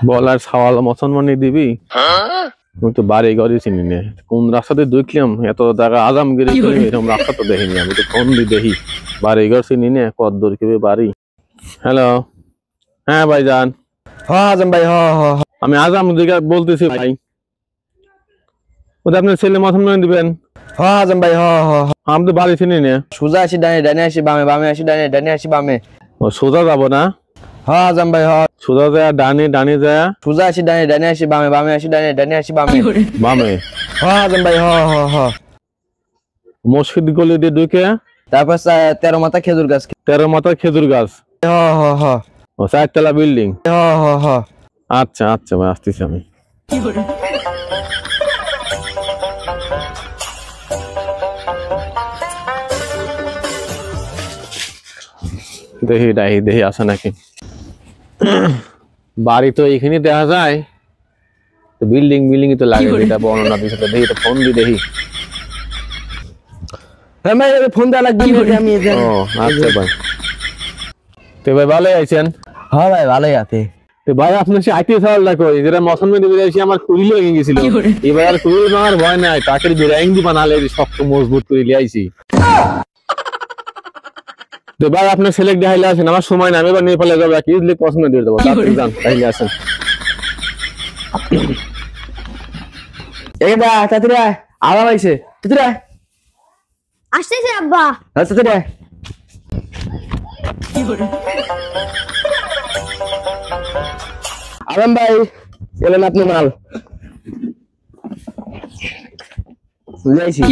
বলার সওয়াল মুসলমানি দিবি আমি তো বাড়ি ঘরে চিনি না কোন রাস্তাতে ঢুকলাম এত জায়গা আজমগিরি এরকম রাস্তা তো দেখিনি আমি তো ফোন দিয়ে দেখি বাড়ি ঘর চিনি না কত দূর কিভাবে বাড়ি হ্যালো হ্যাঁ ভাইজান হ্যাঁ আজম ভাই আমি আজম দিকে বলতেছি ভাই ওটা আপনার ছেলে মুসলমান দিবেন হ্যাঁ আজম ভাই আমি তো বাড়ি চিনি না সোজা আসি ডানে ডানে আসি বামে বামে আসি ডানে ডানে আসি বামে ও সোজা যাবো না হ্যাঁ আজম ভাই সোজা যায় ডানে ডানে যায় সোজা আসি ডানে ডানে আসি বামে বামে আসি ডানে ডানে আসি বামে বামে হ্যাঁ আজম ভাই মসজিদ গলি দিয়ে ঢুকে তারপর 13 মাথা খেজুর গাছ 13 মাথা খেজুর গাছ ও 4 তলা বিল্ডিং আচ্ছা আচ্ছা ভাই আসতেছি আমি দেখি দেখি আসে নাকি বাড়ি তো এখানে দেখা যায় তো বিল্ডিং বিল্ডিং তো লাগে এটা বর্ণনা দিছে তো দেখি তো ফোন দি দেখি হ্যাঁ ভাই ফোন দেওয়া লাগবে আমি ও আচ্ছা ভাই তো ভাই ভালোই আছেন হ্যাঁ ভাই ভালোই আছে তো ভাই আপনার সে আইটি সাল দেখো যেটা মুসলমান দিবে এসে আমার কুড়ি লেগে গেছিল এবার আর কুড়ি ভাঙার ভয় নাই টাকের বিরাইং দি বানালে শক্ত মজবুত করে লিয়াইছি তো ভাই আপনার সিলেক্ট দেখাইলে আসেন আমার সময় না আমি এবার নেপালে যাবো কি ইজলি পছন্দ দিয়ে দেবো তাড়াতাড়ি যান তাইলে আসেন এই দা তাড়াতাড়ি আরাম আইছে তাড়াতাড়ি আসতেছে আব্বা তাড়াতাড়ি আরাম ভাই এলেন আপনি মাল যাইছি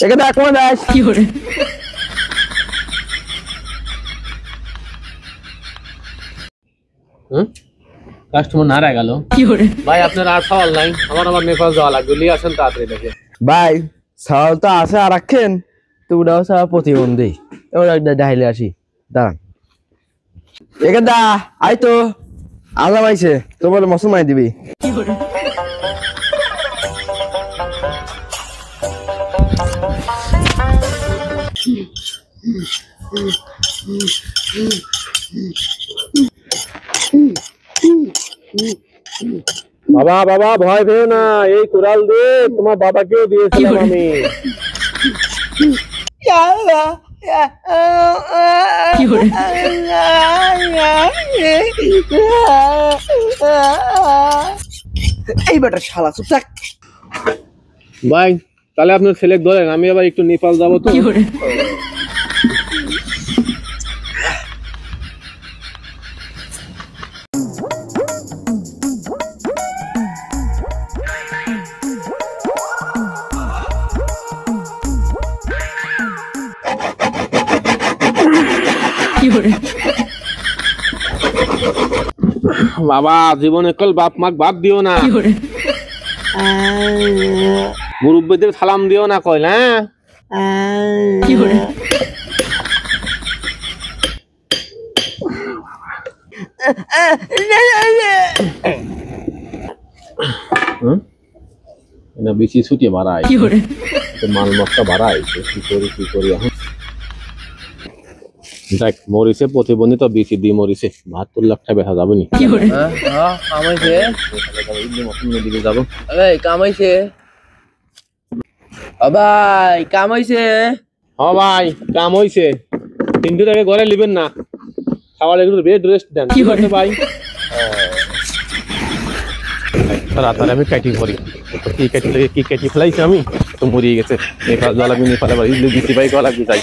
এখানে কোন দাস কি করে কাস্টমার না গেল ভাই আপনার আর সওয়াল নাই আমার নেপাল যাওয়া লাগবে লিয়ে আসেন তাড়াতাড়ি দেখে ভাই সওয়াল তো আছে আর রাখেন তো ওটাও সব প্রতিবন্ধী ওরা ডাইলে আসি দাঁড়ান এখানে দা আই তো আলাম আইছে তো বলে মুসলমান দিবি বাবা বাবা ভয় পেও না এই কুড়াল দিয়ে তোমার বাবাকেও দিয়েছিলাম আমি এই বেটা শালা চুপ থাক ভাই তাহলে আপনার ছেলে ধরেন আমি আবার একটু নেপাল যাবো তো বাবা জীবনে কল বাপ মাক বাদ দিও না মুরব্বীদের সালাম দিও না কইল হ্যাঁ বেশি ছুটি বাড়ায় মাল মশলা বাড়ায় কি করি এখন দেখ মরিছে প্রতিবন্ধী তো বেশি দিয়ে মরিছে ৭২ লাখ টাকা বেচা যাবে নি দিকে যাবো কামাইছে ভাই কামাইছে ভাই কাম হইছে ৩ টাকা ঘরে লিবেন না খাওয়ার একটু বেড রেস্ট দেন কি করতে ভাই তাড়াতাড়ি আমি কাটি করি কি কাটি ফেলাইছি আমি তো মরিয়ে গেছে নেপাল জল লাগবে নেপালে দিচ্ছি ভাই গলা লাগবে যাই